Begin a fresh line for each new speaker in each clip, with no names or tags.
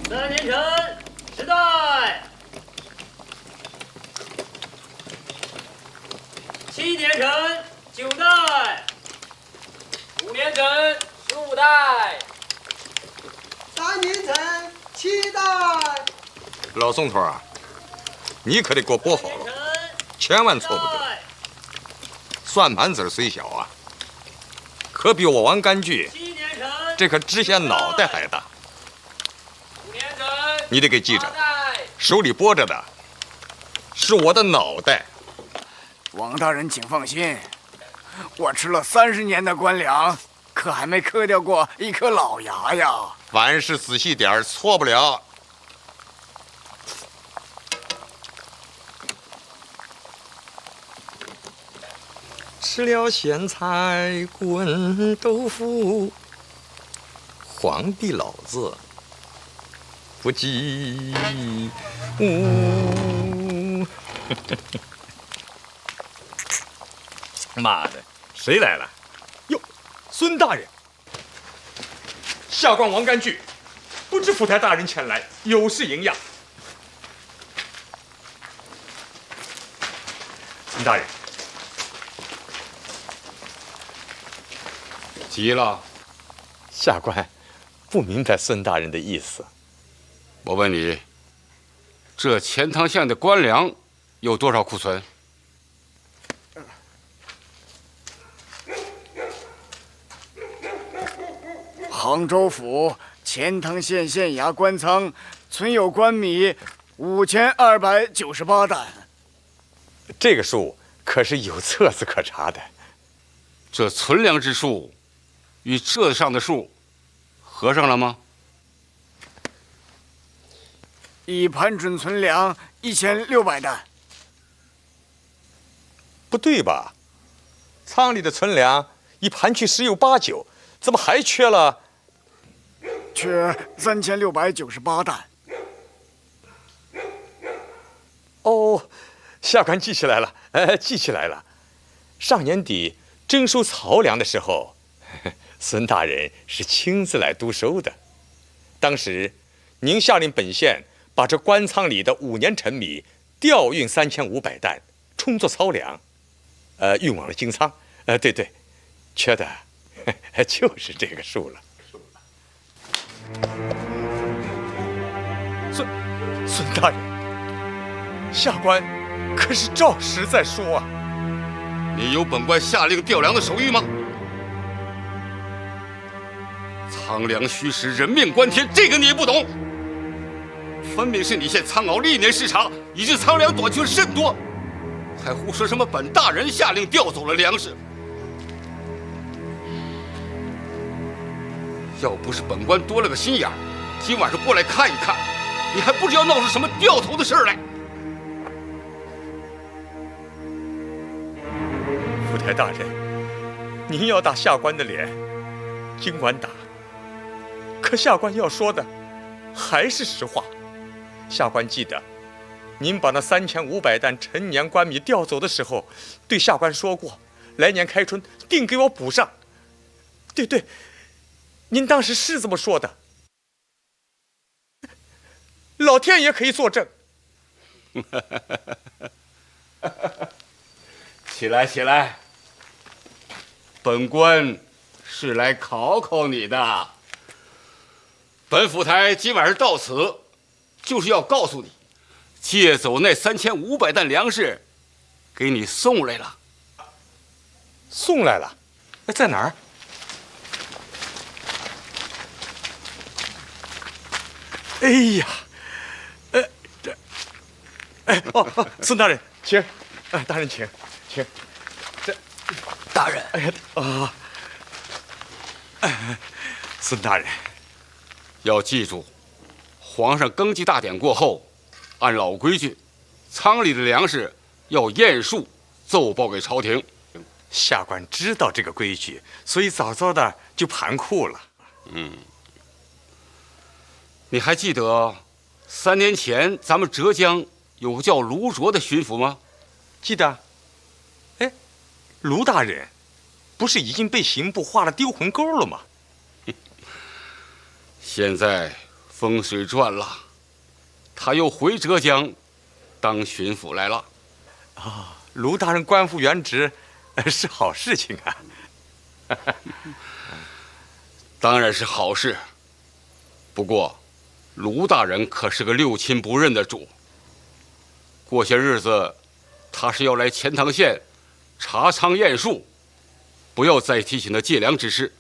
3年城10袋，7年城9袋，5年城15袋
，3年城7袋。
老宋头啊，你可得给我拨好了，千万错不得。算盘子虽小啊，可比我王干剧这可只显脑袋还大。你得给记着，手里拨着的是我的脑袋。
王大人请放心，我吃了30年的官粮，可还没磕掉过一颗老牙呀。
凡事仔细点，错不了。吃了咸菜滚豆腐，皇帝老子不及吾。妈的，谁来了？哟，孙大人。下官王干剧，不知府台大人前来，有事迎驾。孙大人。
急了，
下官不明白孙大人的意思。
我问你，这钱塘县的官粮有多少库存？
杭州府钱塘县县衙官仓存有官米5298担。
这个数可是有册子可查的。
这存粮之数与这上的数合上了吗？
一盘准存粮1600担。
不对吧？仓里的存粮一盘去10有8九，怎么还缺了？
缺3698担。
哦，下官记起来了，记起来了。上年底征收漕粮的时候，孙大人是亲自来督收的。当时您下令本县把这官仓里的5年陈米调运3500担，充作漕粮，运往了京仓。对对，缺的就是这个数了。孙大人，下官可是照实在说啊。
你有本官下令调粮的手谕吗？仓粮虚实，人命关天，这个你也不懂。分明是你县仓坳历年失察，以致仓粮短缺甚多，还胡说什么本大人下令调走了粮食。要不是本官多了个心眼儿，今晚上过来看一看，你还不知要闹出什么掉头的事儿来。
府台大人，您要打下官的脸，尽管打。可下官要说的还是实话。下官记得，您把那3500担陈年官米调走的时候，对下官说过，来年开春定给我补上。对对，您当时是这么说的。老天爷可以作证。
起来，起来！本官是来考考你的。本府台今晚上到此，就是要告诉你，借走那3500担粮食，给你送来了。
送来了？在哪儿？哎呀，孙大人，请。大人请，请。这，
大人。
哎呀，孙大人，
要记住，皇上登基大典过后，按老规矩，仓里的粮食要验数奏报给朝廷。
下官知道这个规矩，所以早早的就盘库了。
你还记得3年前咱们浙江有个叫卢卓的巡抚吗？
记得。哎，卢大人，不是已经被刑部划了丢魂沟了吗？
现在风水转了，他又回浙江当巡抚来了。
卢大人官复原职，是好事情啊。
当然是好事。不过，卢大人可是个六亲不认的主。过些日子，他是要来钱塘县查仓验树，不要再提起那借粮之事，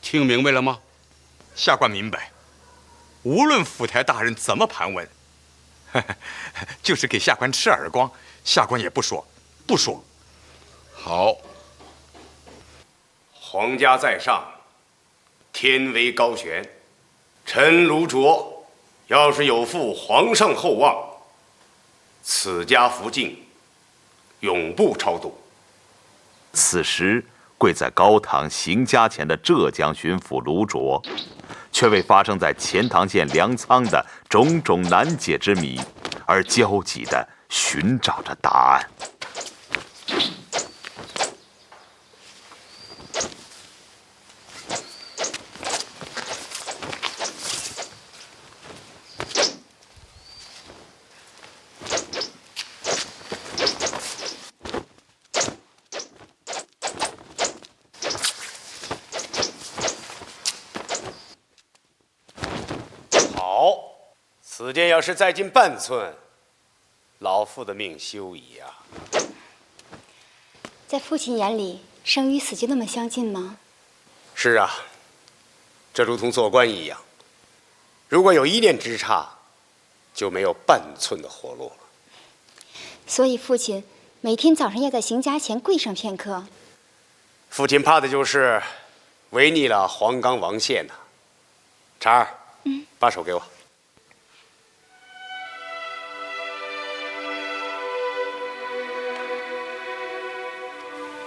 听明白了吗？
下官明白。无论府台大人怎么盘问，就是给下官吃耳光，下官也不说，不说。
好。
皇家在上，天威高悬，臣卢卓要是有负皇上厚望，此家福晋永不超度。
此时，跪在高堂行家前的浙江巡抚卢卓，却为发生在钱塘县粮仓的种种难解之谜而焦急地寻找着答案。
好，此间要是再进半寸，老夫的命休矣啊！
在父亲眼里，生与死就那么相近吗？
是啊，这如同做官一样，如果有一念之差，就没有半寸的活路了。
所以父亲每天早上要在行家前跪上片刻。
父亲怕的就是违逆了黄冈王宪呐。婵儿，把手给我。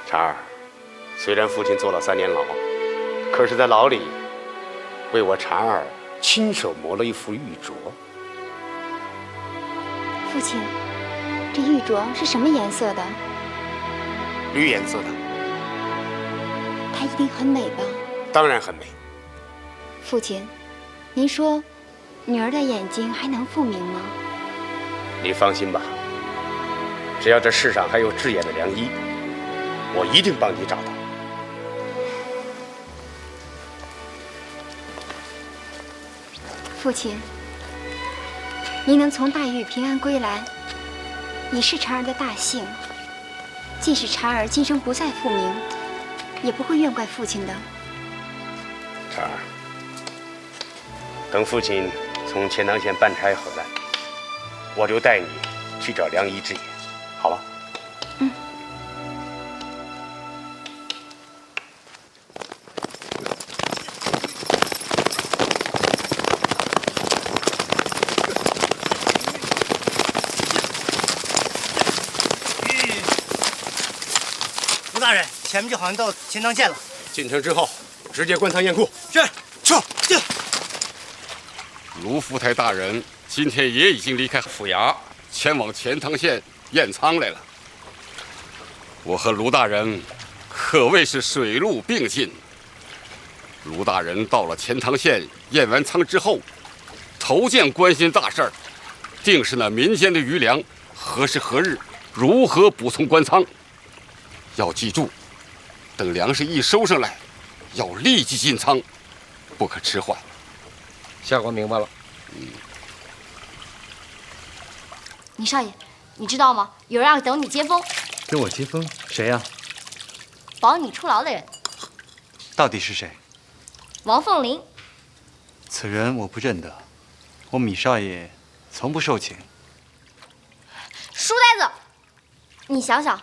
婵儿，虽然父亲坐了3年牢，可是在牢里为我婵儿亲手磨了一副玉镯。
父亲，这玉镯是什么颜色的？
绿颜色的，
它一定很美吧？
当然很美。
父亲，您说女儿的眼睛还能复明吗？
你放心吧，只要这世上还有治眼的良医，我一定帮你找到。
父亲，您能从大狱平安归来，已是婵儿的大幸。即使婵儿今生不再复明，也不会怨怪父亲的。
婵儿，等父亲从钱塘县办差回来，我就带你去找良医治眼，好吧？
吴大人，前面就好像到钱塘县了。
进城之后，直接关仓验库。
是，去。
卢福台大人今天也已经离开府衙，前往钱塘县验仓来了。我和卢大人可谓是水陆并进。卢大人到了钱塘县验完仓之后，头件关心大事儿，定是那民间的余粮何时何日如何补充官仓。要记住，等粮食一收上来，要立即进仓，不可迟缓。
下官明白了。
宁少爷，你知道吗？有人要等你接风，
跟我接风？谁呀？
保你出牢的人，
到底是谁？
王凤玲。
此人我不认得，我米少爷从不受请。
书呆子，你想想，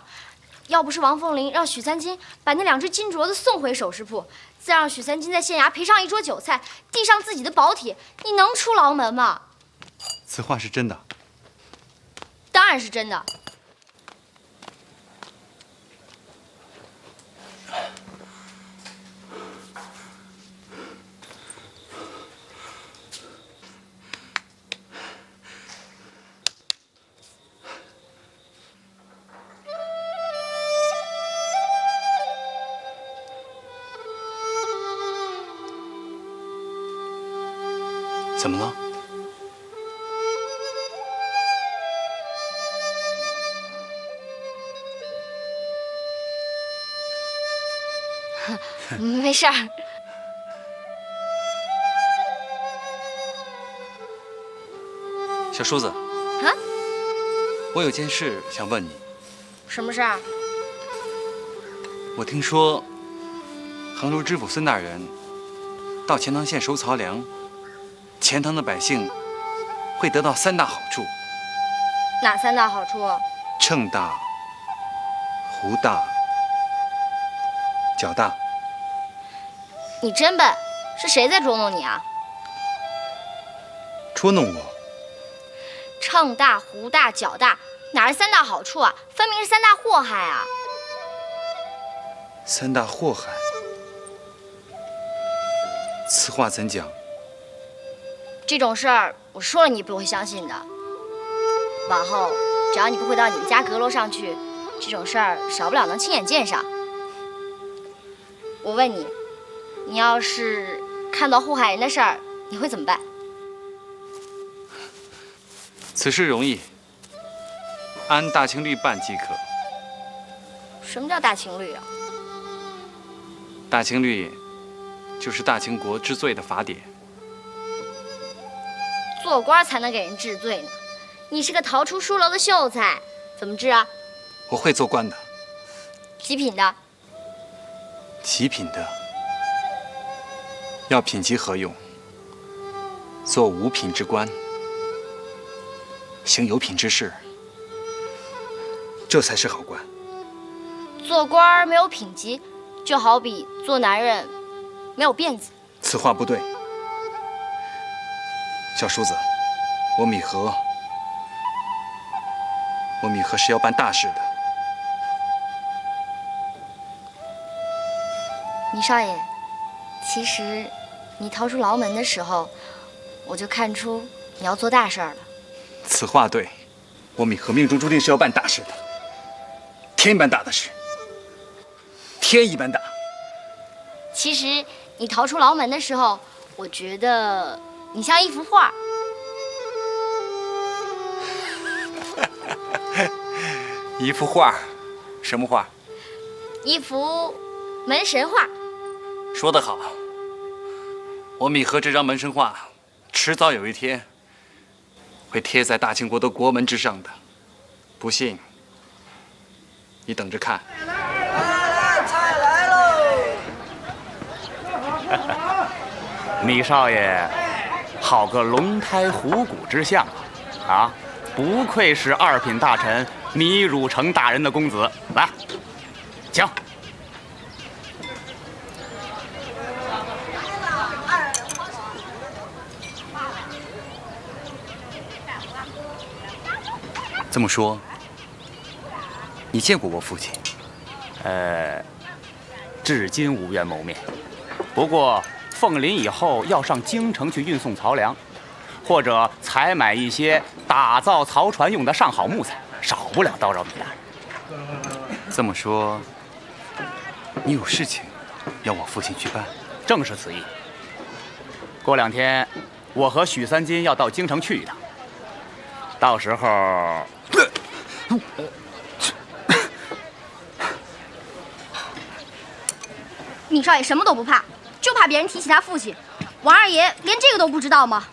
要不是王凤玲让许三金把那2只金镯子送回首饰铺，再让许三金在县衙赔上一桌酒菜，递上自己的保帖，你能出牢门吗？
此话是真的？
当然是真的。
怎么了？
没事儿。
小叔子，
啊？
我有件事想问你。
什么事儿？
我听说，衡州知府孙大人到钱塘县守草粮，钱塘的百姓会得到3大好处。
哪3大好处？
秤大、壶大、脚大。
你真笨，是谁在捉弄你啊？
捉弄我？
秤大、壶大、脚大，哪是3大好处啊？分明是3大祸害啊
！3大祸害？此话怎讲？
这种事儿我说了你不会相信的。往后只要你不回到你们家阁楼上去，这种事儿少不了能亲眼见上。我问你，你要是看到祸害人的事儿，你会怎么办？
此事容易，按大清律办即可。
什么叫大清律啊？
大清律就是大清国治罪的法典。
做官才能给人治罪呢，你是个逃出书楼的秀才，怎么治啊？
我会做官的。
几品的？
极品的。要品级何用？做5品之官，行有品之事，这才是好官。
做官没有品级，就好比做男人没有辫子。
此话不对。小叔子，我米和是要办大事的。
米少爷，其实你逃出牢门的时候，我就看出你要做大事了。
此话对，我米和命中注定是要办大事的，天一般大的事，天一般大。
其实你逃出牢门的时候，我觉得你像一幅画。
一幅画，什么画？
一幅门神画。
说得好，我米和这张门神画，迟早有一天会贴在大清国的国门之上的。不信，你等着看。
来，菜来喽！
米少爷，好个龙胎虎骨之相啊！不愧是2品大臣米汝成大人的公子。来，请。
这么说，你见过我父亲？
至今无缘谋面。不过凤临以后要上京城去运送漕粮，或者采买一些打造漕船用的上好木材，少不了叨扰米大人。
这么说，你有事情要我父亲去办？
正是此意。过2天，我和许三金要到京城去一趟，到时候。
米少爷什么都不怕，就怕别人提起他父亲。王二爷连这个都不知道吗？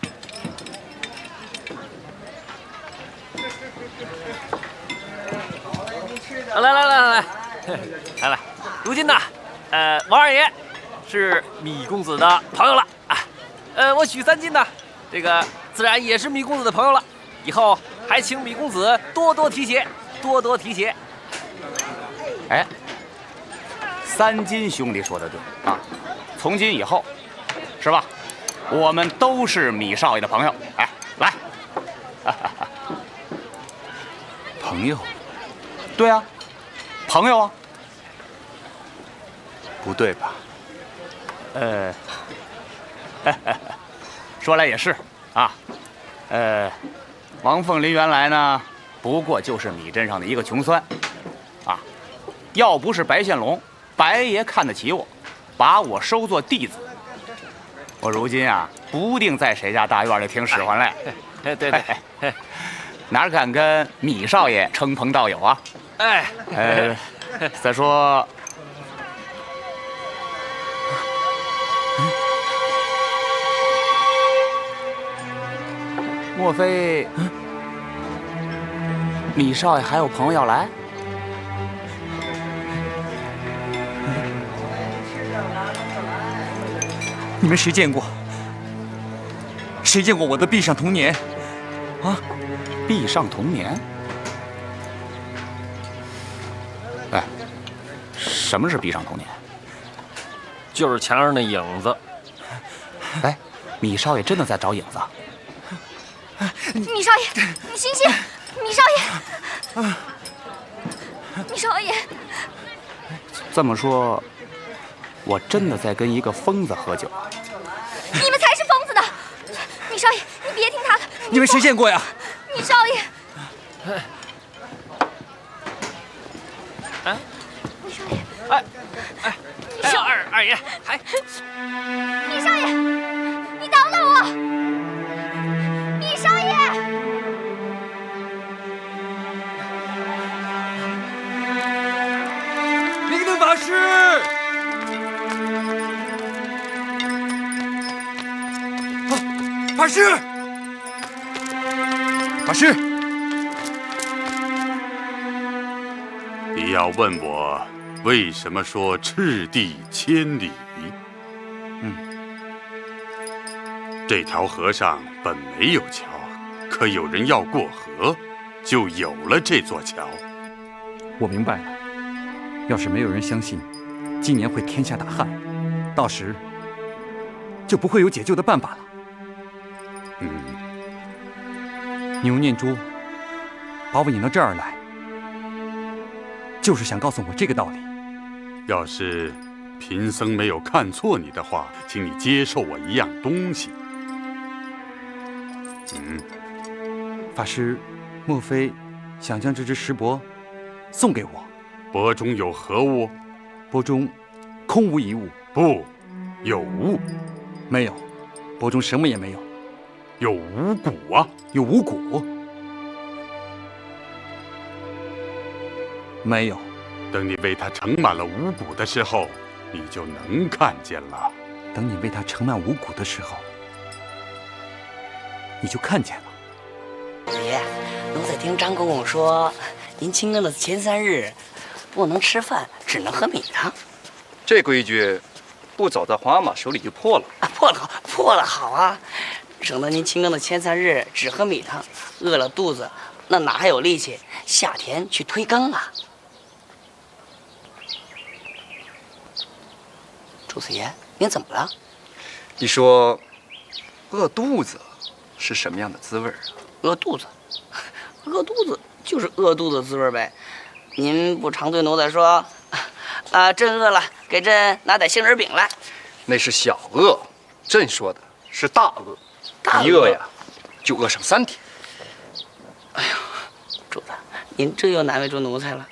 来，如今呢，王二爷是米公子的朋友了啊，我许三金呢，这个自然也是米公子的朋友了。以后还请米公子多多提携，多多提携。
哎，三金兄弟说的对啊，从今以后，是吧？我们都是米少爷的朋友。哎，来，
朋友？
对啊，朋友啊。
不对吧？
说来也是啊，王凤林原来呢，不过就是米镇上的一个穷酸，啊，要不是白献龙白爷看得起我，把我收作弟子，我如今啊，不定在谁家大院里听使唤嘞。
对，
哪敢跟米少爷称朋道友啊？再说，
莫非米少爷还有朋友要来？你们谁见过？谁见过我的壁上童年？啊，壁上童年？哎，什么是壁上童年？
就是墙上的影子。
哎，米少爷真的在找影子？
米少爷，你醒醒！米少爷，米少爷，
这么说，我真的在跟一个疯子喝酒。
你们才是疯子呢！米少爷，你别听他的。
你们谁见过呀？
米少爷，
啊，
米少爷，
米少二爷，还
米少爷，你等等我！米少爷，
灵顿法师。
法师，法师，
你要问我为什么说赤地千里？这条河上本没有桥，可有人要过河，就有了这座桥。
我明白了，要是没有人相信今年会天下大旱，到时就不会有解救的办法了。牛念珠把我引到这儿来，就是想告诉我这个道理。
要是贫僧没有看错你的话，请你接受我一样东西。
法师，莫非想将这只石钵送给我？
钵中有何物？
钵中空无一物。
不，有物。
没有，钵中什么也没有。
有五谷啊！
有五谷？没有。
等你为它盛满了五谷的时候，你就能看见了。
等你为它盛满五谷的时候，你就看见了。
爷，奴才听张公公说，您清更的前3日不能吃饭，只能喝米汤。
这规矩不走到皇阿玛手里就破了。
破了好啊！省得您清更的前3日只喝米汤，饿了肚子，那哪还有力气下田去推更啊？主子爷，您怎么了？
你说，饿肚子是什么样的滋味啊？
饿肚子就是饿肚子的滋味呗。您不常对奴才说，朕饿了，给朕拿点杏仁饼来。
那是小饿，朕说的是大饿。一饿呀，就饿上3天。
哎呀，主子，您这又难为住奴才了。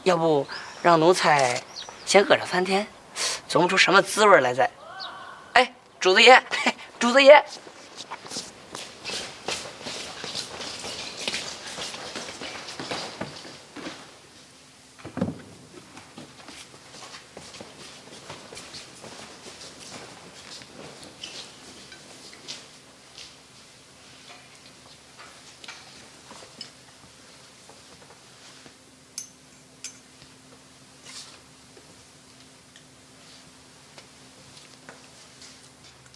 要不让奴才先饿上3天，琢磨出什么滋味来再。哎，主子爷，主子爷。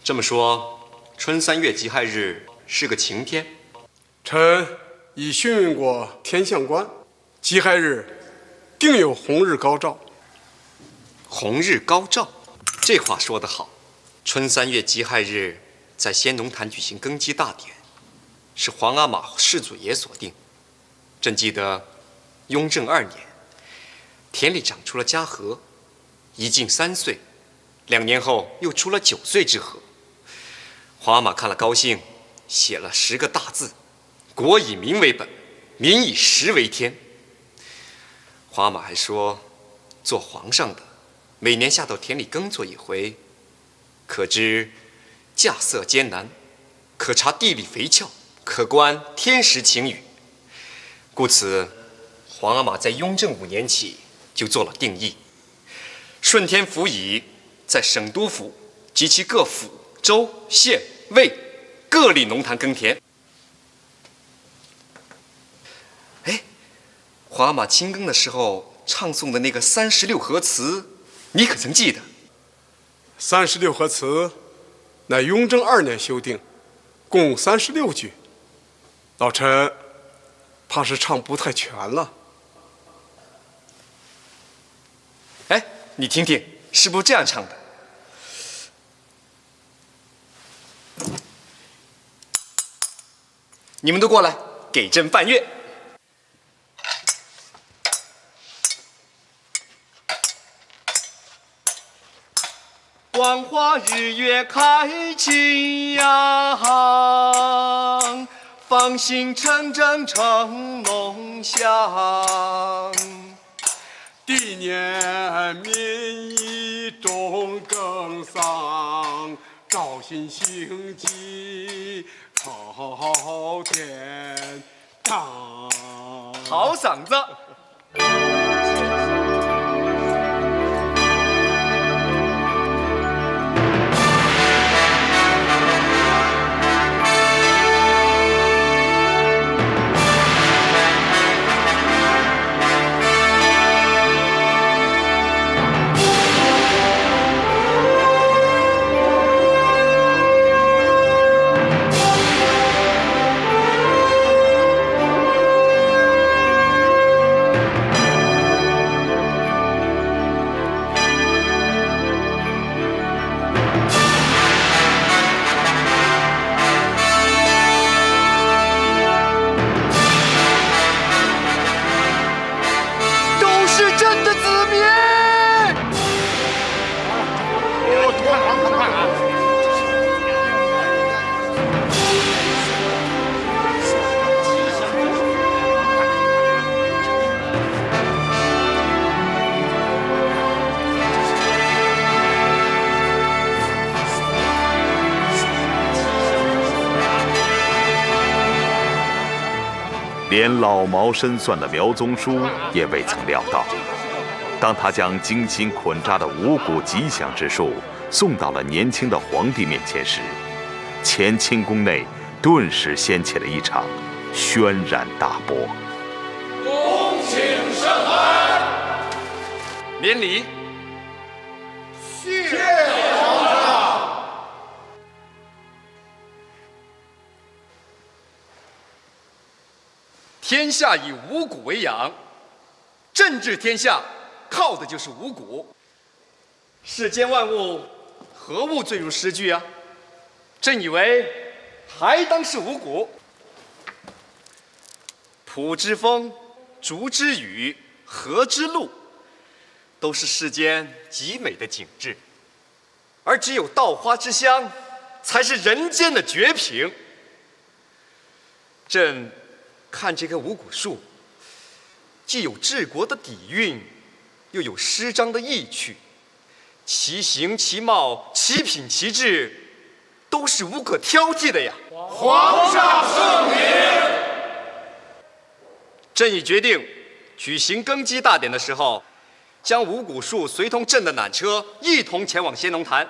这么说，春3月己亥日是个晴天。
臣已询问过天象官，己亥日定有红日高照。
红日高照，这话说得好。春3月己亥日在先农坛举行耕基大典，是皇阿玛世祖爷所定。朕记得雍正2年，田里长出了嘉禾，一进3岁，2年后又出了9岁之禾。皇阿玛看了高兴，写了10个大字：国以民为本，民以食为天。皇阿玛还说，做皇上的每年下到田里耕作一回，可知稼穑艰难，可察地理肥峭，可观天时晴雨。故此，皇阿玛在雍正5年起就做了定义，顺天府尹在省督府及其各府、州、县、卫各立农坛耕田，皇阿玛亲耕的时候唱诵的那个36和词，你可曾记得
？36和词乃雍正2年修订，共36句。老臣怕是唱不太全了。
哎，你听听，是不是这样唱的？你们都过来，给朕伴乐。光华日月开晴阳，芳心成真成梦想。
帝年民意中更丧，赵信兴济朝天堂。
好嗓子！
连老谋深算的苗宗书也未曾料到，当他将精心捆扎的五谷吉祥之术送到了年轻的皇帝面前时，乾清宫内顿时掀起了一场轩然大波。
恭请圣安，
免礼。
谢皇上。
天下以五谷为养，政治天下靠的就是五谷。世间万物，何物最如诗句啊？朕以为还当是五谷。蒲之风，竹之雨，河之路，都是世间极美的景致，而只有稻花之乡，才是人间的绝品。朕看这棵五谷树，既有治国的底蕴，又有诗章的意趣，其形其貌，其品其质，都是无可挑剔的呀。
皇上圣明。
朕已决定，举行耕基大典的时候，将五谷树随同朕的辇车一同前往先农坛，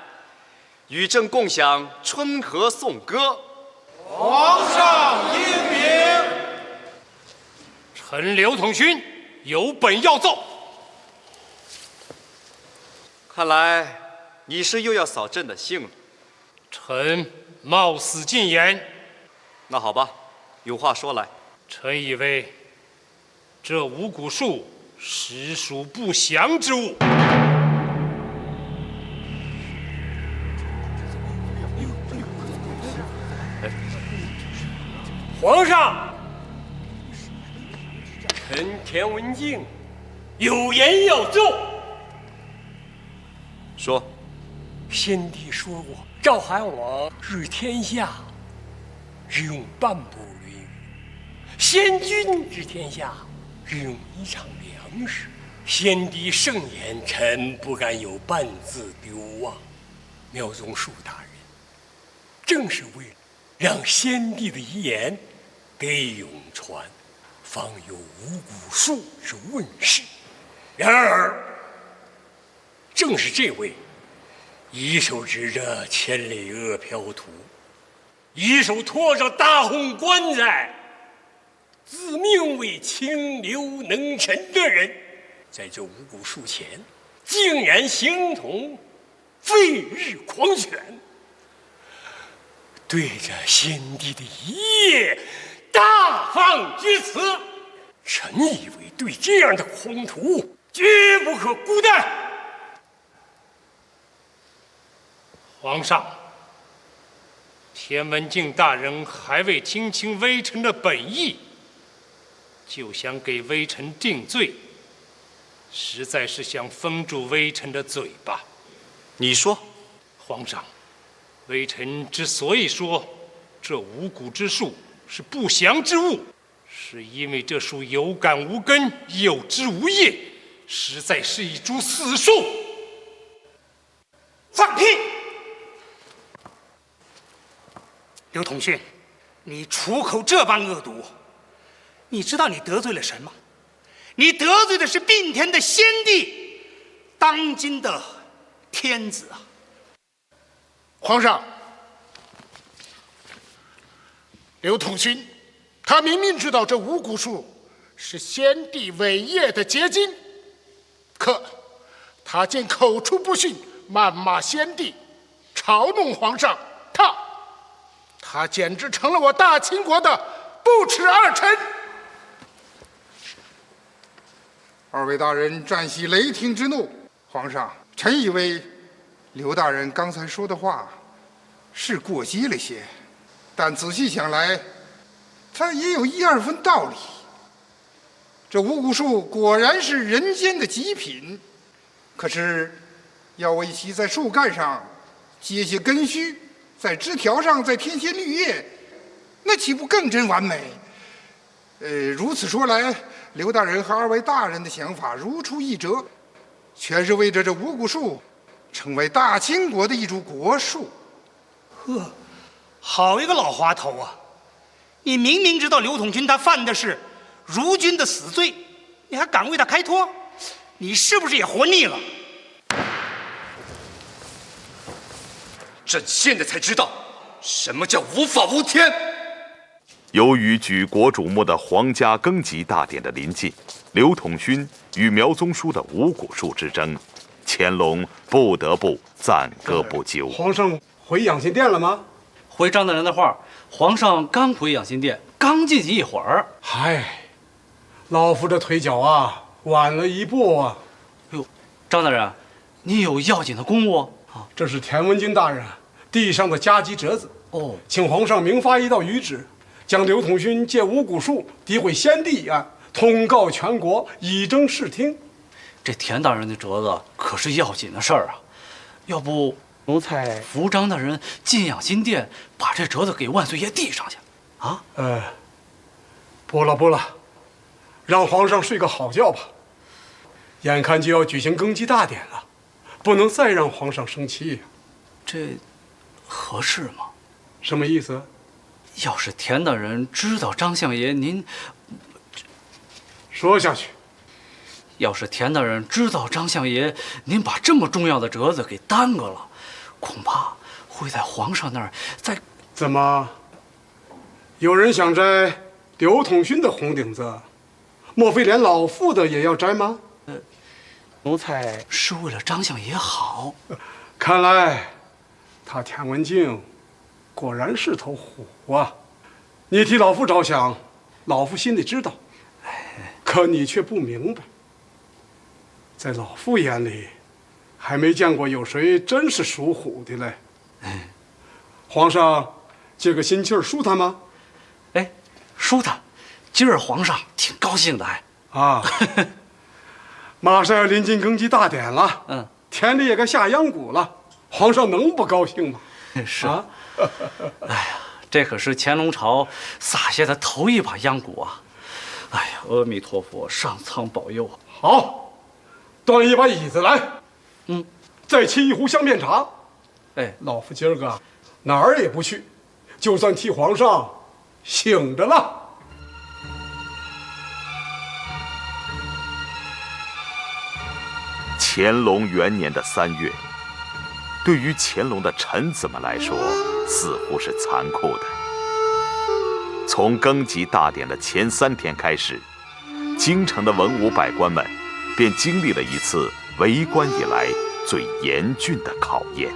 与朕共享春和颂歌。
皇上英明。
臣刘统勋有本要奏。
看来你是又要扫朕的兴了。
臣冒死进言。
那好吧，有话说来。
臣以为这五谷树实属不祥之物。皇上，臣田文镜有言要奏。
说。
先帝说过，赵韩王治天下，日用半部《论语》；先君治天下，日用1场粮食。先帝圣言，臣不敢有半字丢忘。苗宗树大人，正是为了让先帝的遗言得以永传，方有五谷树之问世。然而，正是这位一手执着千里阿飘图，一手托着大红棺材，自命为清流能神的人，在这五谷树前，竟然形同废日狂犬，对着先帝的遗业大放厥词。臣以为对这样的狂徒绝不可孤待。皇上，田文镜大人还未听清微臣的本意，就想给微臣定罪，实在是想封住微臣的嘴巴。
你说，
皇上，微臣之所以说这五谷之术是不祥之物，是因为这树有感无根，有枝无叶，实在是一株死树。
放屁！刘统勋，你出口这般恶毒，你知道你得罪了谁吗？你得罪的是并天的先帝，当今的天子啊！
皇上，刘统勋，他明明知道这五谷树是先帝伟业的结晶，可他竟口出不逊，谩骂先帝，嘲弄皇上，他简直成了我大清国的不耻二臣。二位大人暂息雷霆之怒。皇上，臣以为刘大人刚才说的话是过激了些，但仔细想来，他也有一二分道理。这五谷树果然是人间的极品，可是要为其在树干上结些根须，在枝条上再添些绿叶，那岂不更真完美？如此说来，刘大人和二位大人的想法如出一辙，全是为着这五谷树成为大清国的一株国树。
呵，好一个老滑头啊！你明明知道刘统勋他犯的是如君的死罪，你还敢为他开脱？你是不是也活腻了？
朕现在才知道什么叫无法无天。
由于举国瞩目的皇家庚级大典的临近，刘统勋与苗宗书的五谷树之争，乾隆不得不暂搁不久。
皇上回养心殿了吗？
回张大人的话，皇上刚回养心殿，刚进去一会儿。
嗨，老夫这腿脚啊，晚了一步啊。
哟，张大人，你有要紧的公务？
这是田文镜大人地上的加急折子。
哦，
请皇上明发一道谕旨，将刘统勋借五谷树诋毁先帝一案通告全国，以正视听。
这田大人的折子可是要紧的事儿啊，要不奴才扶张大人进养心殿，把这折子给万岁爷递上去啊？
不了，让皇上睡个好觉吧。眼看就要举行庚基大典了，不能再让皇上生气。
这合适吗？
什么意思？
要是田大人知道张相爷您……
说下去。
要是田大人知道张相爷您把这么重要的折子给耽搁了，恐怕会在皇上那儿再……
怎么？有人想摘刘统勋的红顶子，莫非连老妇的也要摘吗？
奴才是为了张相爷好。
看来他田文镜果然是头虎啊！你替老夫着想，老夫心里知道，可你却不明白。在老夫眼里，还没见过有谁真是属虎的嘞。皇上借个心气儿舒坦吗？
舒坦，今儿皇上挺高兴的
啊！马上要临近庚基大典了，田里也该下秧谷了，皇上能不高兴吗？
是啊，哎呀，这可是乾隆朝撒下的头一把秧谷啊！哎呀，阿弥陀佛，上苍保佑啊！
好，端一把椅子来，再沏一壶香面茶。老夫今儿个哪儿也不去，就算替皇上醒着了。
乾隆元年的3月，对于乾隆的臣子们来说，似乎是残酷的。从庚吉大典的前3天开始，京城的文武百官们便经历了一次为官以来最严峻的考验。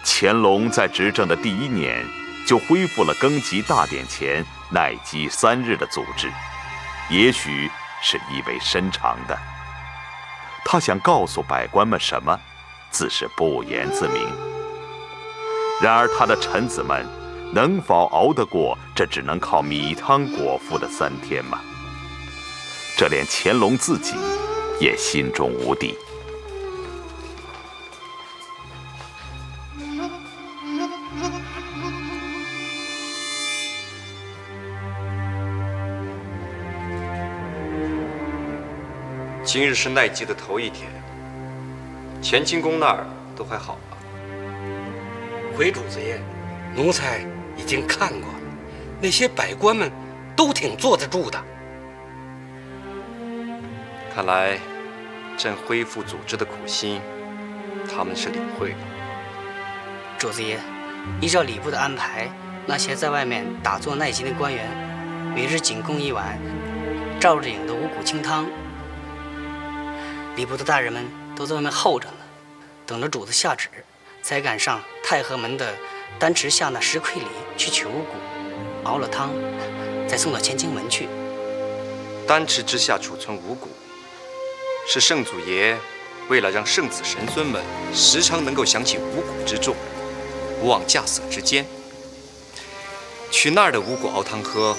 乾隆在执政的第1年就恢复了庚吉大典前耐饥3日的组织，也许是意味深长的。他想告诉百官们什么，自是不言自明。然而他的臣子们能否熬得过这只能靠米汤果腹的3天吗？这连乾隆自己也心中无底。
今日是耐饥的头1天，乾清宫那儿都还好吧？
回主子爷，奴才已经看过了，那些百官们都挺坐得住的。
看来朕恢复组织的苦心，他们是领会了。
主子爷，依照礼部的安排，那些在外面打坐耐饥的官员，每日仅供1碗照着饮的五谷清汤。礼部的大人们都在外面候着呢，等着主子下旨，才赶上太和门的丹池下那石窟里去取五谷，熬了汤，再送到乾清门去。
丹池之下储存五谷，是圣祖爷为了让圣子神孙们时常能够想起五谷之重，不忘稼穑之艰。去那儿的五谷熬汤喝，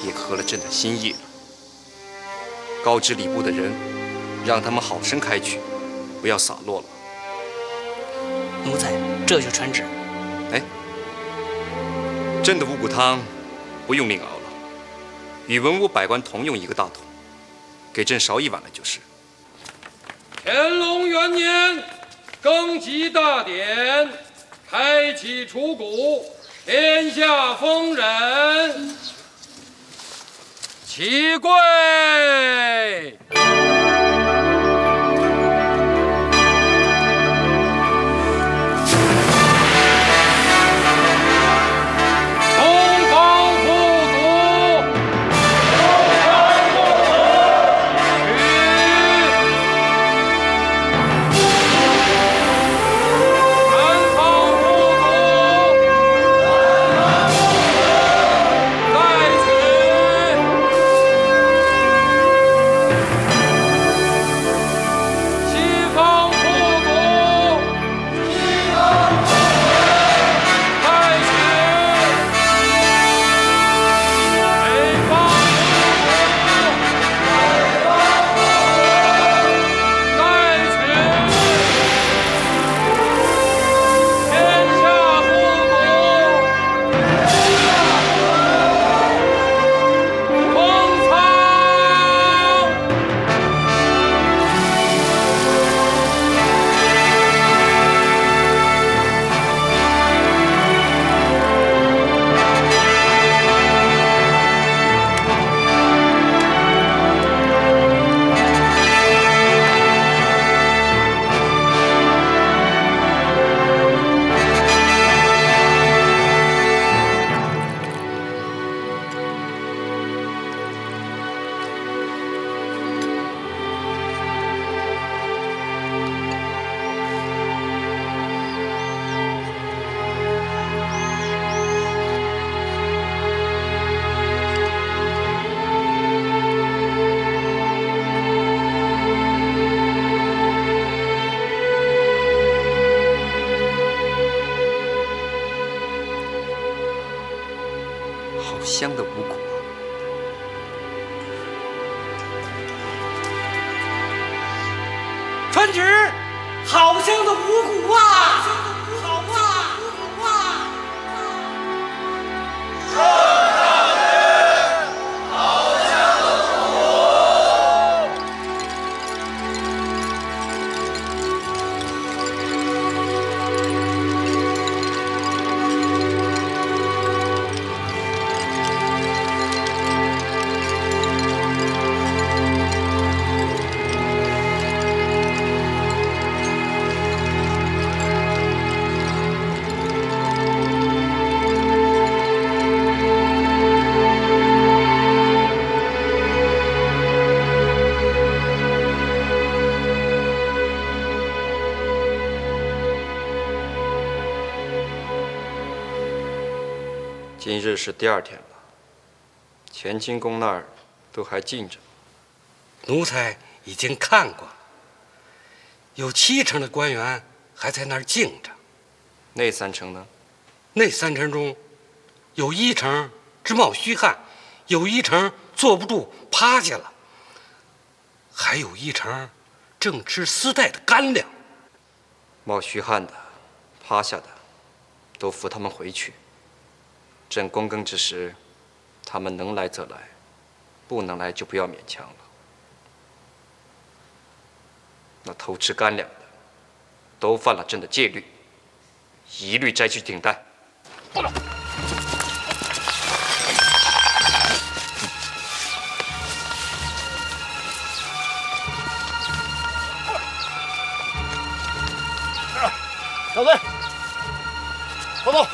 也合了朕的心意了。告知礼部的人，让他们好生开取，不要洒落了。
奴才这就传旨。
哎，朕的五谷汤不用另熬了，与文武百官同用1个大桶，给朕烧1碗来就是。
乾隆元年，庚吉大典，开启除谷，天下丰人，起跪。
香的五谷啊！
传旨，好香的五谷啊！好啊！五谷啊！
今日是第2天了，乾清宫那儿都还静着。
奴才已经看过，有7成的官员还在那儿静着。
那3成呢？
那3成中，有1成直冒虚汗，有1成坐不住趴下了，还有1成正吃丝带的干粮。
冒虚汗的、趴下的，都扶他们回去。朕躬耕之时，他们能来则来，不能来就不要勉强了。那偷吃干粮的，都犯了朕的戒律，一律摘去顶戴。报告。
小队，报告。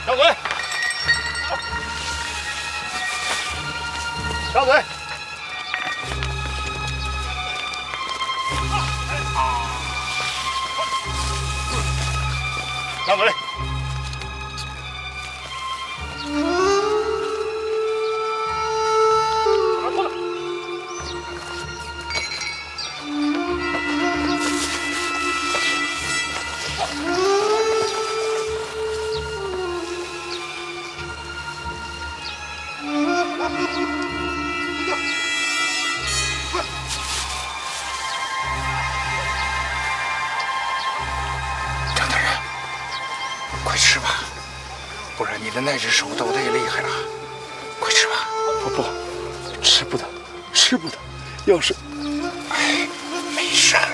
小队，小队，小队。
张大人，快吃吧，不然你的那只手抖得也厉害了。快吃吧。
不，吃不得，吃不得。要是……
哎，没事儿。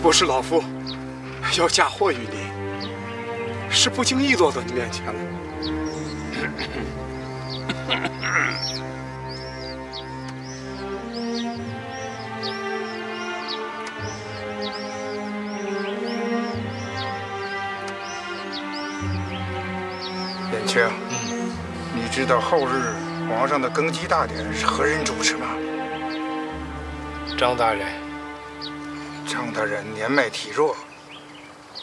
不是老夫要嫁祸于你，是不经意落到你面前了。
延庆，你知道后日皇上的更基大典是何人主持吗？
张大人。
张大人年迈体弱，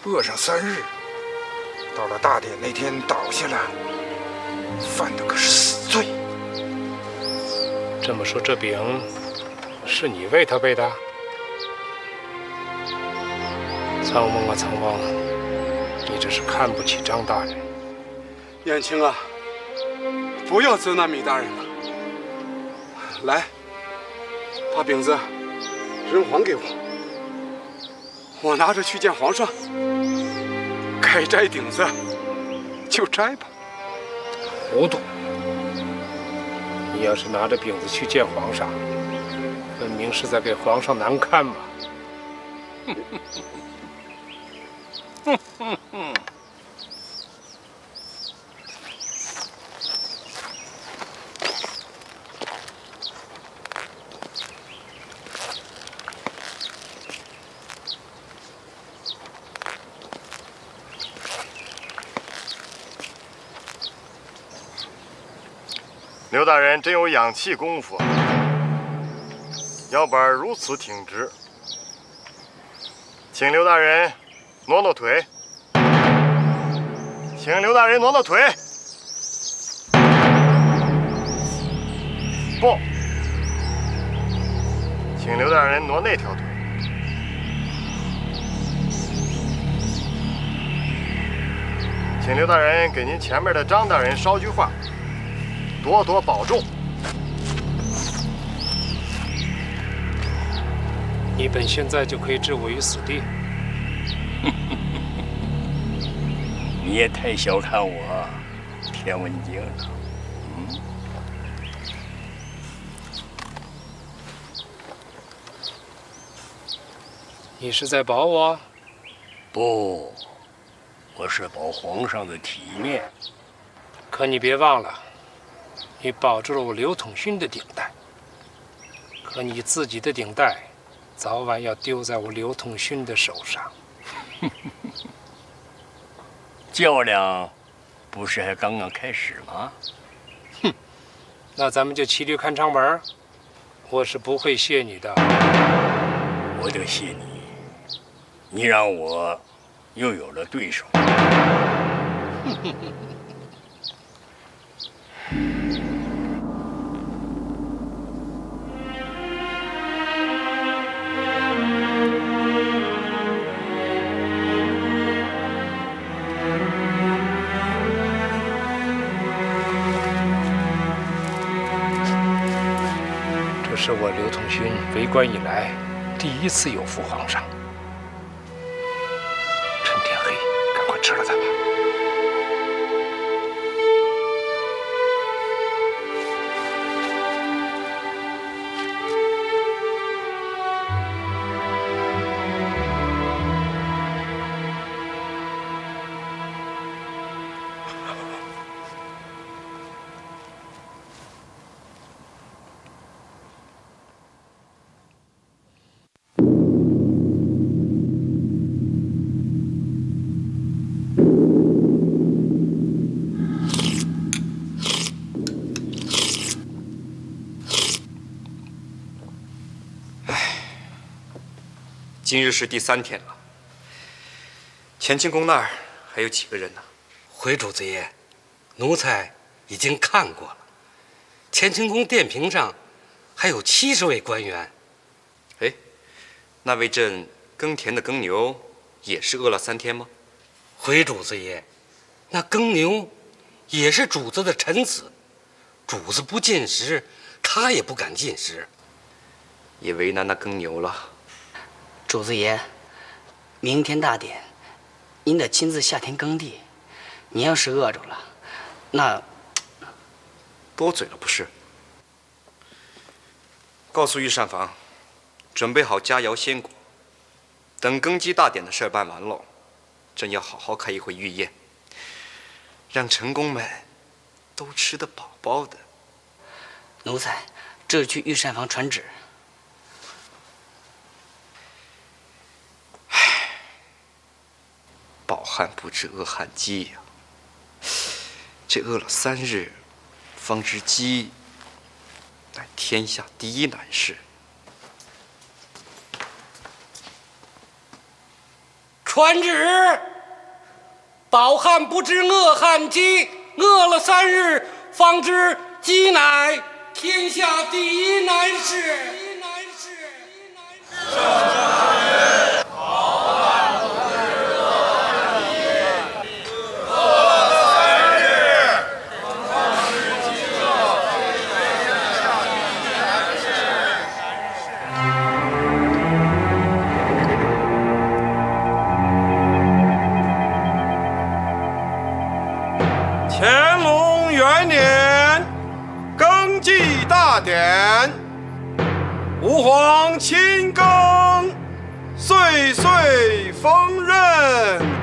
饿上3日，到了大典那天倒下了，犯的可是死罪。
这么说，这饼是你为他备的？苍翁啊，苍翁，你这是看不起张大人。
燕青啊，不要责难米大人了。来，把饼子人还给我。我拿着去见皇上，该摘顶子就摘吧。
糊涂！你要是拿着饼子去见皇上，分明是在给皇上难看嘛！哼哼哼！
刘大人真有养气功夫，腰板如此挺直，请刘大人挪挪腿，请刘大人挪挪腿。不，请刘大人挪那条腿。请刘大人给您前面的张大人捎句话。多多保重。
你本现在就可以置我于死地。
你也太小看我，田文静了。
你是在保我？
不，我是保皇上的体面。
可你别忘了。你保住了我刘统勋的顶戴，可你自己的顶戴，早晚要丢在我刘统勋的手上。
较量不是还刚刚开始吗？
哼，那咱们就骑驴看唱本，我是不会谢你的。
我得谢你，你让我又有了对手。
这是我刘统勋为官以来第一次有负皇上。趁天黑，赶快吃了它吧。
今日是第3天了，乾清宫那儿还有几个人呢？
回主子爷，奴才已经看过了，乾清宫殿屏上还有70位官员。
哎，那为朕耕田的耕牛也是饿了3天吗？
回主子爷，那耕牛也是主子的臣子，主子不进食，他也不敢进食，
也为难那耕牛了。
主子爷，明天大典，您得亲自下田耕地。您要是饿着了，那
多嘴了不是？告诉御膳房，准备好佳肴鲜果。等耕基大典的事办完喽，朕要好好开一回御宴，让臣工们都吃得饱饱的。
奴才这去御膳房传旨。
饱汉不知饿汉饥呀！这饿了3日，方知饥乃天下第一难事。
传旨：饱汉不知饿汉饥，饿了3日，方知饥乃天下第一难事。
乾隆元年，耕季大典，吾皇亲耕，岁岁丰润。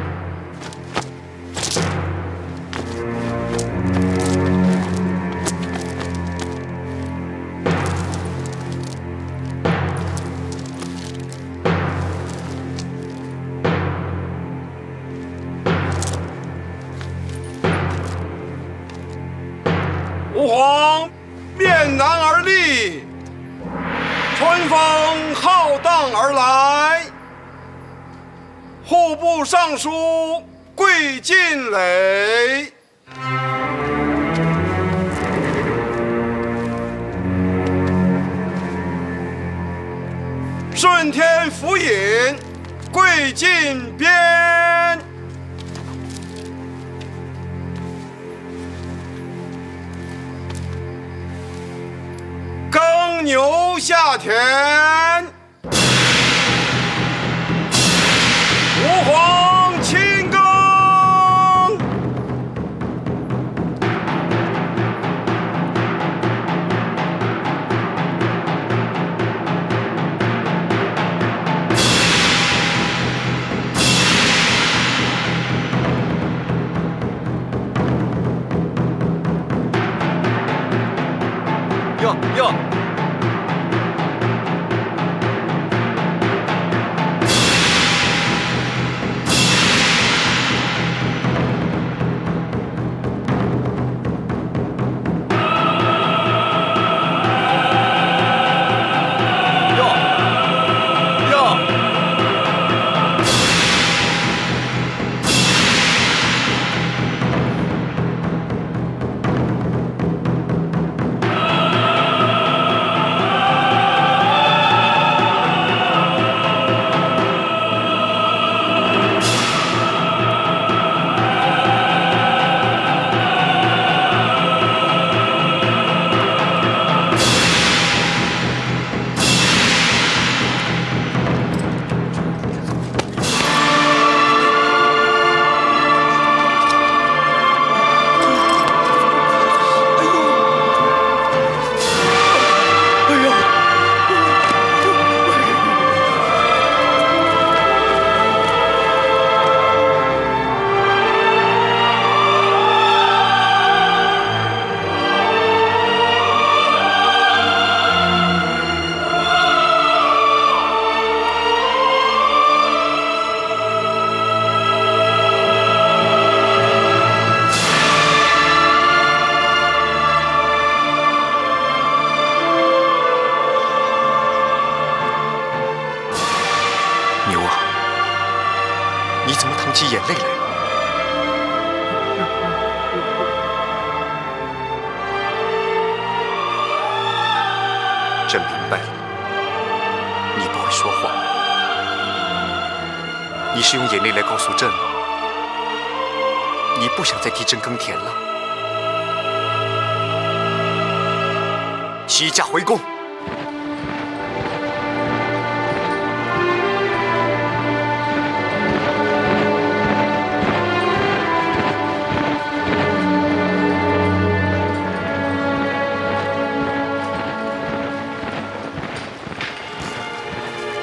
吾皇面南而立，春风浩荡而来。户部尚书桂晋磊，顺天府尹桂晋编，耕牛下田，吾皇亲耕。
哟！
朕明白了，你不会说谎，你是用眼泪来告诉朕，你不想再替朕耕田了。起驾回宫。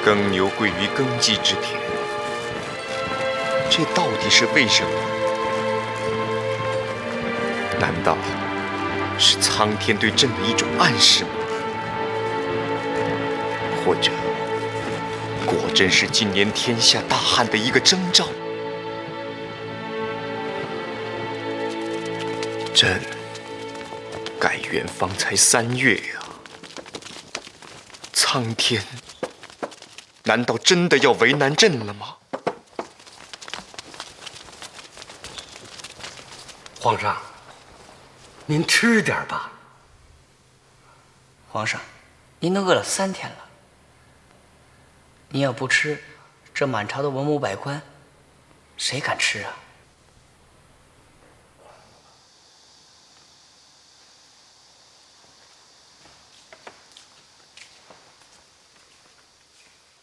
耕牛归于耕绩之田，这到底是为什么？难道是苍天对朕的一种暗示吗？或者，果真是今年天下大旱的一个征兆？朕改元方才3月呀，苍天难道真的要为难朕了吗？
皇上，您吃点吧。
皇上，您都饿了3天了，您要不吃，这满朝的文武百官，谁敢吃啊？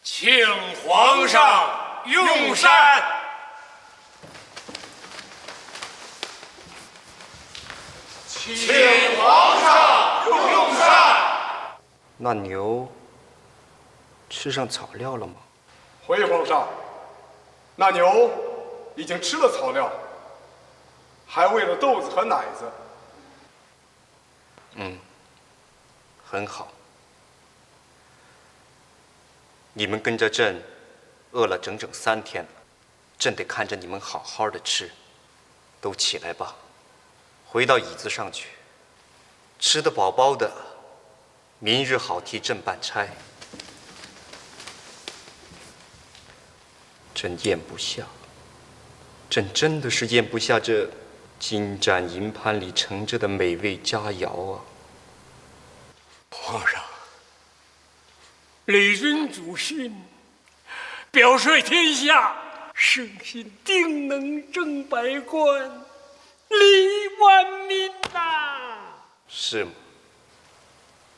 请皇上用膳。请皇上用膳。
那牛吃上草料了吗？
回皇上，那牛已经吃了草料，还喂了豆子和奶子。
很好。你们跟着朕饿了整整3天了，朕得看着你们好好的吃。都起来吧，回到椅子上去，吃得饱饱的，明日好替朕办差。朕咽不下，朕真的是咽不下这金盏银盘里盛着的美味佳肴啊！
皇上，累君祖训，表率天下，圣心定能正百官，利万民呐！
是吗？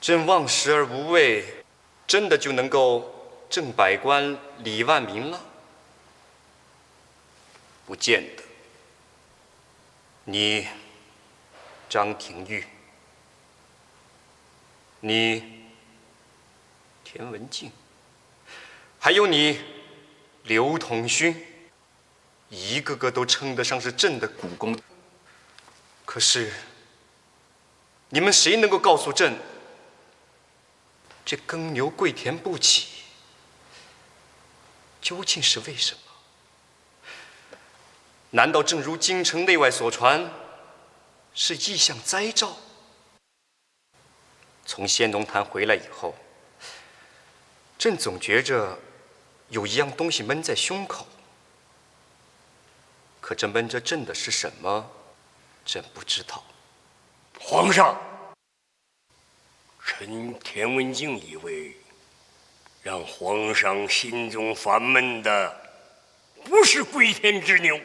朕忘食而无味，真的就能够正百官、理万民了？不见得。你，张廷玉，你，田文镜，还有你，刘统勋，一个个都称得上是朕的股肱。可是，你们谁能够告诉朕，这耕牛跪田不起，究竟是为什么？难道正如京城内外所传，是异象灾兆？从仙农坛回来以后，朕总觉着有一样东西闷在胸口。可这闷着朕的是什么？朕不知道。
皇上，臣田文镜以为，让皇上心中烦闷的，不是跪田之牛，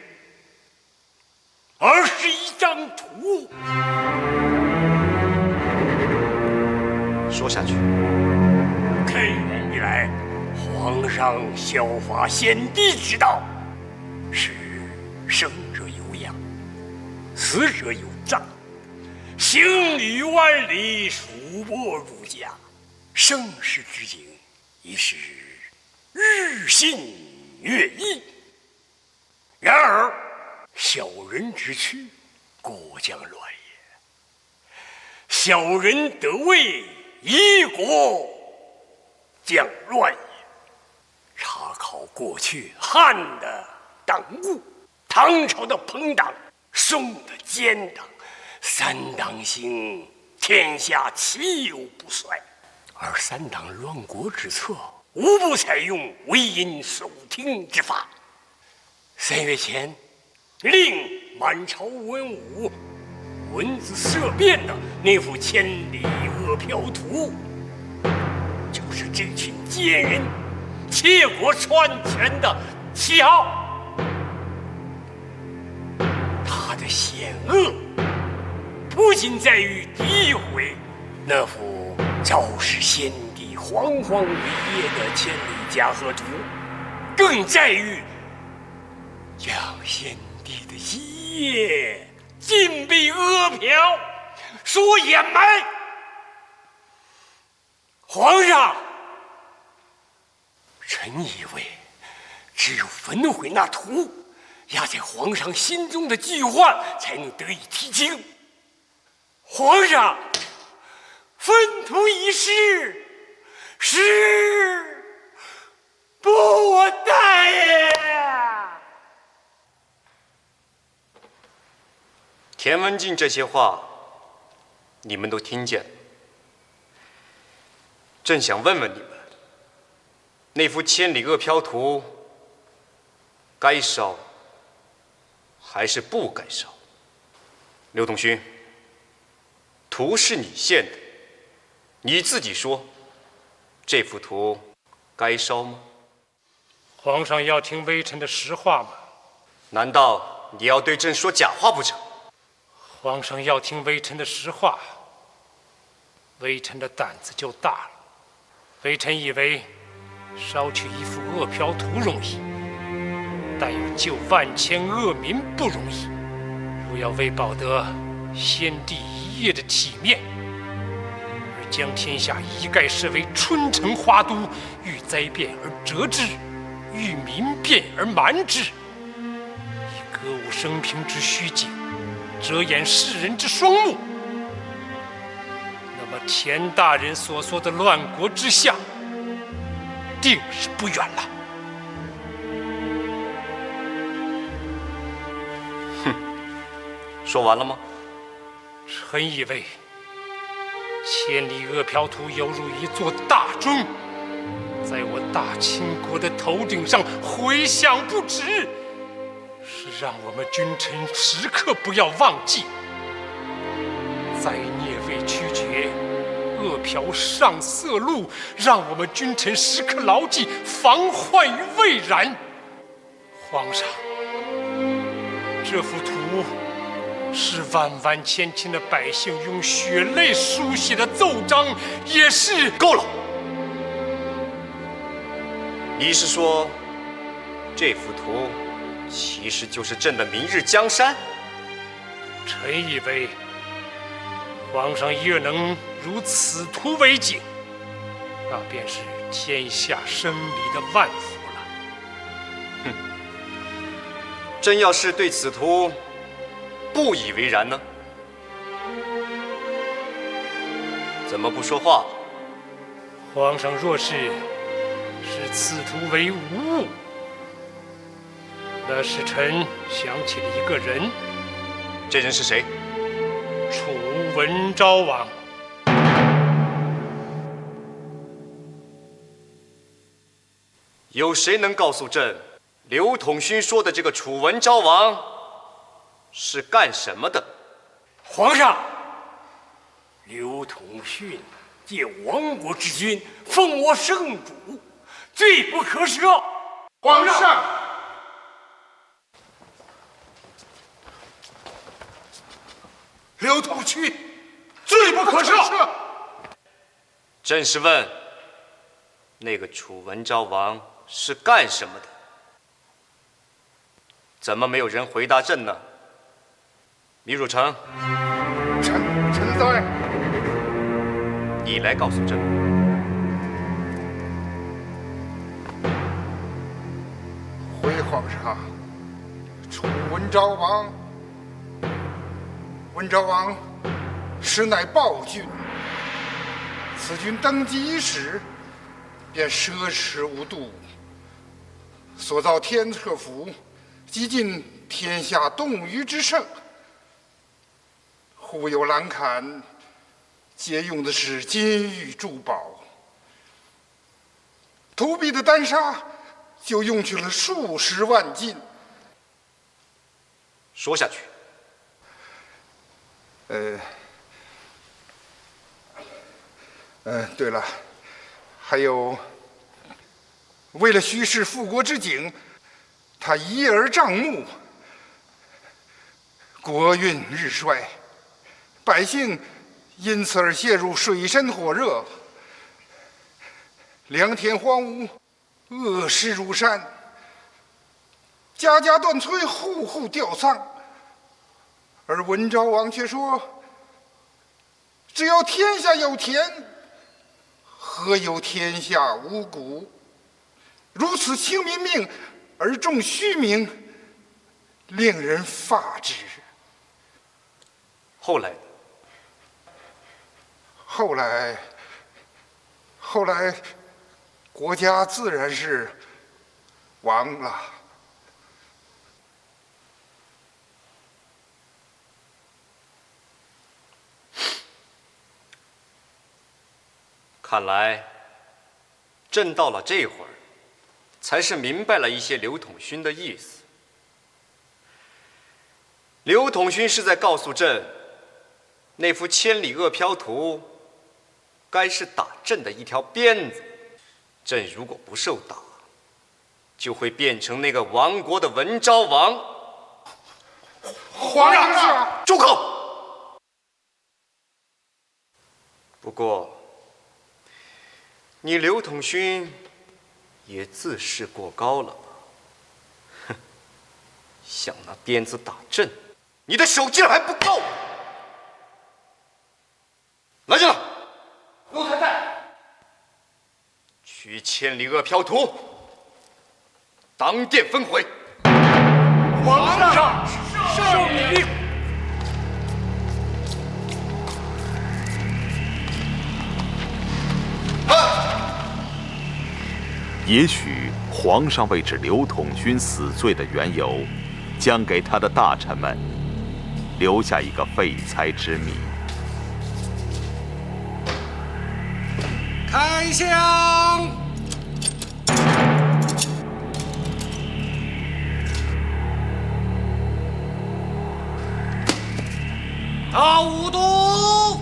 而是一张图。
说下去。
开元以来，皇上效法先帝之道，是生者有养，死者有葬，行礼万里，数薄儒家，盛世之景已是日新月异。然而，小人之躯，国将乱也。小人得位，一国将乱也。查考过去汉的党务，唐朝的朋党，宋的奸党，三党兴，天下岂有不衰？而三党乱国之策，无不采用为因守听之法。3月前，令满朝文武闻字色变的那幅千里阿飘图，就是这群奸人窃国篡权的旗号。他的险恶，不仅在于诋毁那幅昭示先帝煌煌伟业的千里嘉禾图，更在于将先帝的遗业尽被阿飘所掩埋。皇上，臣以为只有焚毁那图，压在皇上心中的巨患才能得以提清。皇上，粪土一事，时不待也。
田文镜这些话，你们都听见了。朕想问问你们，那幅千里阿飘图，该烧还是不该烧？刘统勋，图是你献的，你自己说，这幅图该烧吗？
皇上要听微臣的实话吗？
难道你要对朕说假话不成？
皇上要听微臣的实话，微臣的胆子就大了。微臣以为烧去一幅阿飘图容易，但要救万千恶民不容易。若要为保得先帝一夜的体面，而将天下一概设为春城花都，遇灾变而折之，遇民变而瞒之，以歌舞升平之虚境，遮掩世人之双目，那么田大人所说的乱国之象，定是不远了。
说完了吗？
臣以为千里阿飘图犹如一座大钟，在我大清国的头顶上回响不止，是让我们君臣时刻不要忘记。灾孽未驱绝，阿飘尚色露，让我们君臣时刻牢记，防患于未然。皇上，这幅图是万万千千的百姓用血泪书写的奏章，也是
够了。你是说，这幅图其实就是朕的明日江山？
臣以为，皇上若能如此图为景，那便是天下生理的万福了。
哼，朕要是对此图不以为然呢？怎么不说话了？
皇上若是此图为无物，那时臣想起了一个人。
这人是谁？
楚文昭王。
有谁能告诉朕，刘统勋说的这个楚文昭王是干什么的？
皇上，刘统勋借亡国之君，奉我圣主，罪不可赦。
皇上，刘统勋罪不可赦。
朕是问，那个楚文昭王是干什么的？怎么没有人回答朕呢？糜汝成，
臣在。
你来告诉朕。
回皇上，楚文昭王，文昭王实乃暴君。此君登基伊始，便奢侈无度，所造天策府，几尽天下动于之盛。忽有栏杆，皆用的是金玉珠宝；土壁的丹砂，就用去了数十万斤。
说下去。
对了，还有，为了虚饰复国之景，他一而仗目，国运日衰，百姓因此而陷入水深火热，良田荒芜，恶事如山，家家断炊，户户吊丧。而文昭王却说，只要天下有田，何有天下无谷？如此轻民命而重虚名，令人发指。
后来，
国家自然是亡了。
看来，朕到了这会儿，才是明白了一些刘统勋的意思。刘统勋是在告诉朕，那幅千里饿殍图，该是打朕的一条鞭子。朕如果不受打，就会变成那个亡国的文昭王。
皇上，
住口！不过，你刘统勋也自视过高了吧？哼，想拿鞭子打朕，你的手劲儿还不够。来人了，
奴才在。
取千里饿殍图，当殿焚毁。
皇上，
受命。
也许皇上为治刘统勋死罪的缘由，将给他的大臣们留下一个废猜之谜。
开枪！到五都！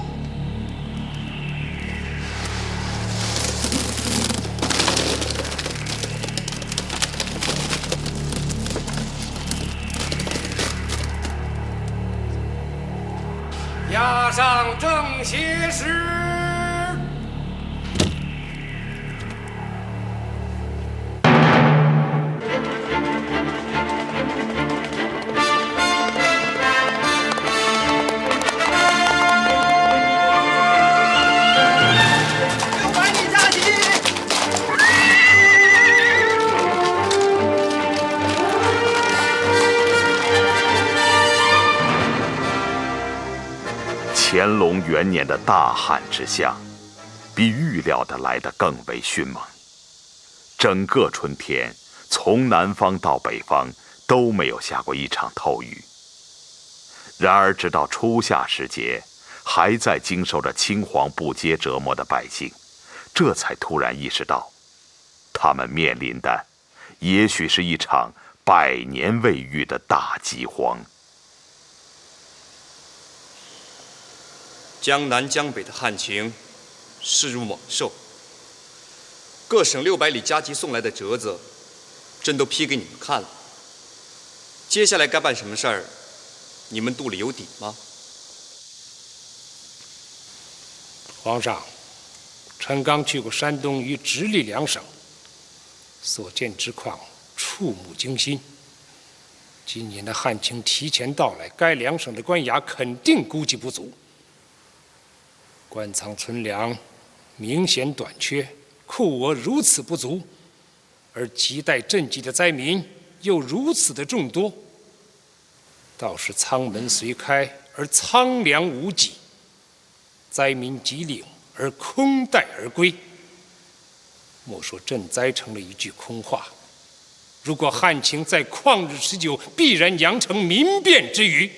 押上正邪使。
乾隆元年的大旱之下，比预料的来得更为迅猛。整个春天，从南方到北方都没有下过一场透雨。然而，直到初夏时节，还在经受着青黄不接折磨的百姓，这才突然意识到，他们面临的也许是一场100年未遇的大饥荒。
江南江北的旱情势如猛兽，各省600里加急送来的折子，朕都批给你们看了。接下来该办什么事儿，你们肚里有底吗？
皇上，臣刚去过山东与直隶2省，所见之况触目惊心。今年的旱情提前到来，该2省的官衙肯定估计不足，官仓存粮明显短缺，库额如此不足，而亟待赈济的灾民又如此的众多，倒是仓门虽开而仓粮无几，灾民急领而空带而归。莫说赈灾成了一句空话，如果旱情再旷日持久，必然扬成民变之虞。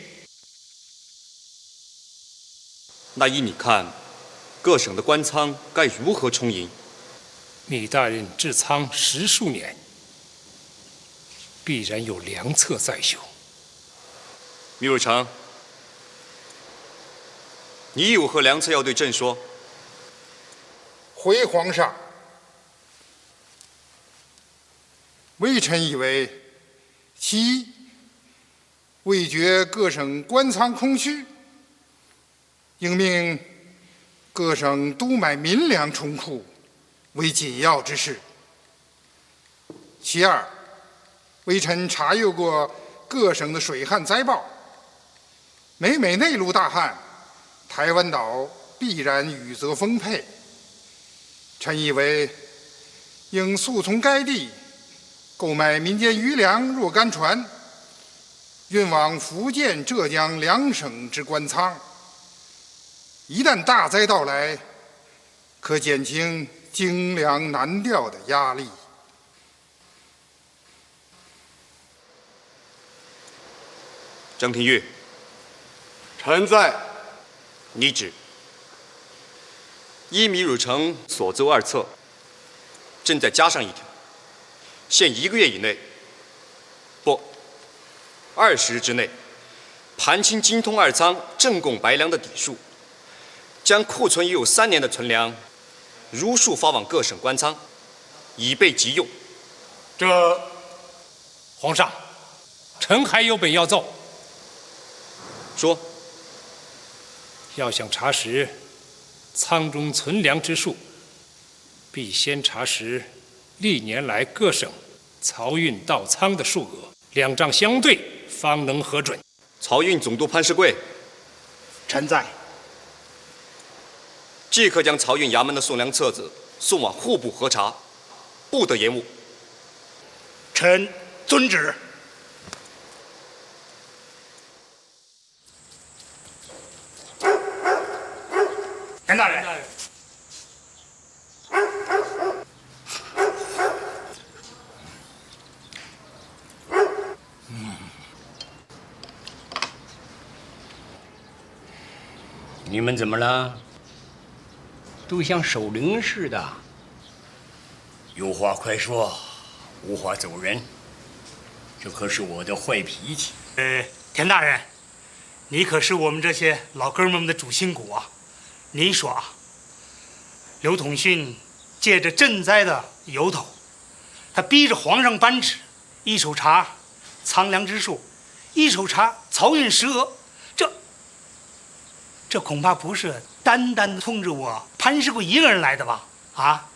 那依你看，各省的官仓该如何充盈？
米大人治仓10数年，必然有良策在手。
米汝成，你有何良策要对朕说？
回皇上，微臣以为，其一，为觉各省官仓空虚，应命各省督买民粮充库，为紧要之事。其二，微臣查阅过各省的水旱灾报，每内陆大旱，台湾岛必然雨泽丰沛。臣以为，应速从该地购买民间余粮若干船，运往福建、浙江2省之官仓。一旦大灾到来，可减轻精粮难调的压力。
张廷玉，
臣在。
你旨。依米汝成所奏2策，朕再加上1条，限1个月以内，不，20日之内，盘清精通2仓正供白粮的底数，将库存已有3年的存粮，如数发往各省官仓，以备急用。
这，皇上，臣还有本要奏。
说。
要想查实仓中存粮之数，必先查实历年来各省漕运到仓的数额，2账相对，方能核准。
漕运总督潘世贵，
臣在。
即刻将漕运衙门的送粮册子送往户部核查，不得延误。
臣遵旨。陈大人，
你们怎么了？都像守灵似的。有话快说，无话走人。这可是我的坏脾气。
田大人，你可是我们这些老哥们的主心骨啊！你说啊，刘统勋借着赈灾的由头，他逼着皇上颁旨，一手查仓粮之数，一手查漕运实额，这恐怕不是单单通知我潘世贵一个人来的吧？啊？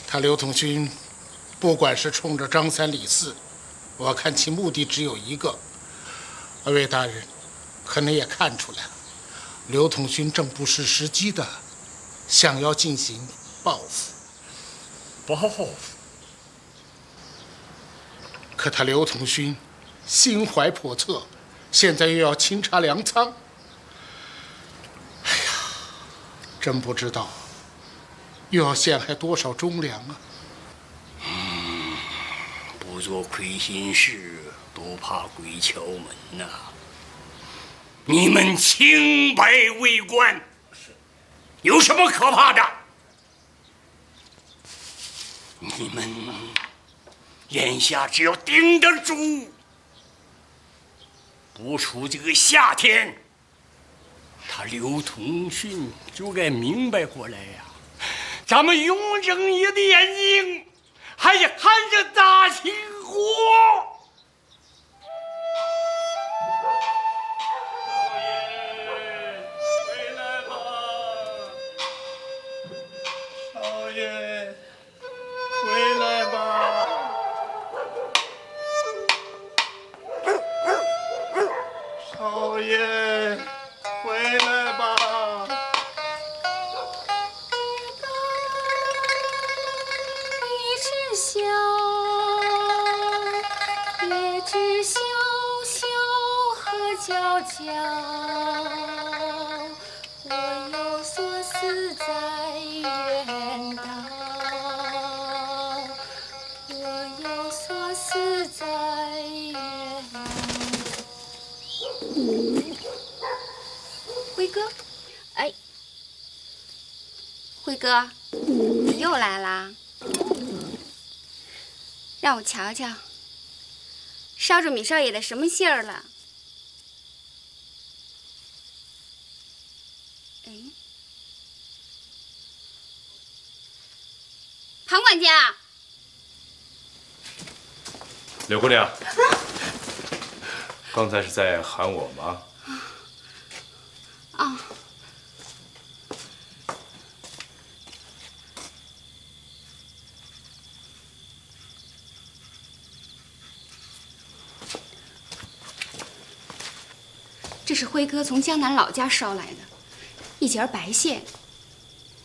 他刘统勋，不管是冲着张三李四，我看其目的只有一个。二位大人，可能也看出来了，刘统勋正不失时机的想要进行报复。
报复？
可他刘统勋心怀叵测，现在又要清查粮仓。哎呀，真不知道又要陷害多少忠良啊！
不做亏心事，都怕鬼敲门呐。你们清白为官，有什么可怕的？你们眼下只要顶得住，不出这个夏天，他刘通讯就该明白过来呀。咱们雍正爷的眼睛还是看着大清国。
少爷，回来吧！少爷，回来吧！
一只小，一只小小河蛟蛟。我有所思在远道，我有所思在远道。辉哥，哎，辉哥，你又来啦？让我瞧瞧，捎着米少爷的什么信儿了？哎，庞管家，
柳姑娘，刚才是在喊我吗？
啊，这是辉哥从江南老家捎来的一截白线，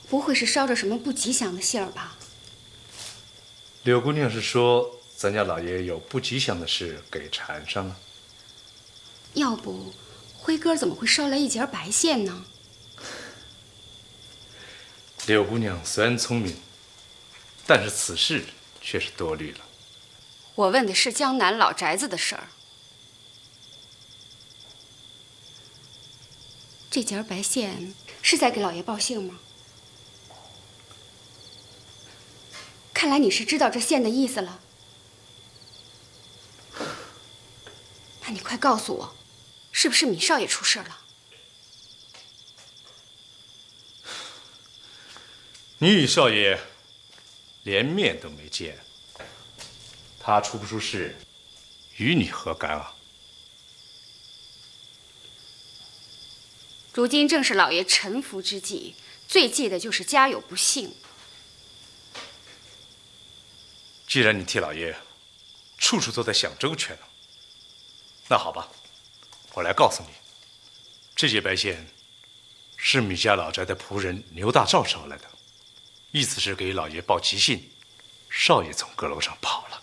不会是捎着什么不吉祥的信儿吧？
柳姑娘是说咱家老爷有不吉祥的事给缠上了？
要不，辉哥怎么会捎来一截白线呢？
柳姑娘虽然聪明，但是此事却是多虑了。
我问的是江南老宅子的事儿。这截白线是在给老爷报信吗？看来你是知道这线的意思了。那你快告诉我，是不是米少爷出事了？
你与少爷连面都没见，他出不出事，与你何干啊？
如今正是老爷沉浮之际，最忌的就是家有不幸。
既然你替老爷处处都在想周全了，那好吧，我来告诉你，这截白线是米家老宅的仆人牛大赵捎来的，意思是给老爷报急信，少爷从阁楼上跑了。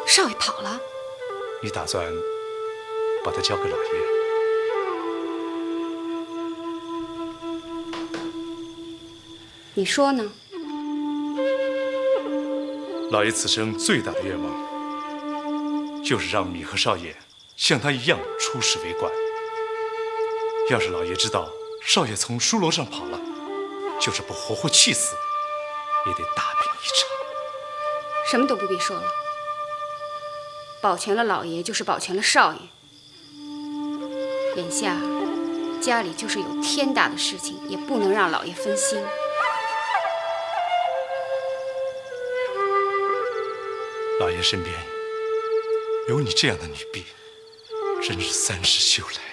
少爷跑了？
你打算把他交给老爷？
你说呢？
老爷此生最大的愿望，就是让米和少爷像他一样出仕为官。要是老爷知道少爷从书楼上跑了，就是不活活气死，也得大病一场。
什么都不必说了，保全了老爷，就是保全了少爷。眼下家里就是有天大的事情，也不能让老爷分心。
老爷身边有你这样的女婢，真是三世修来。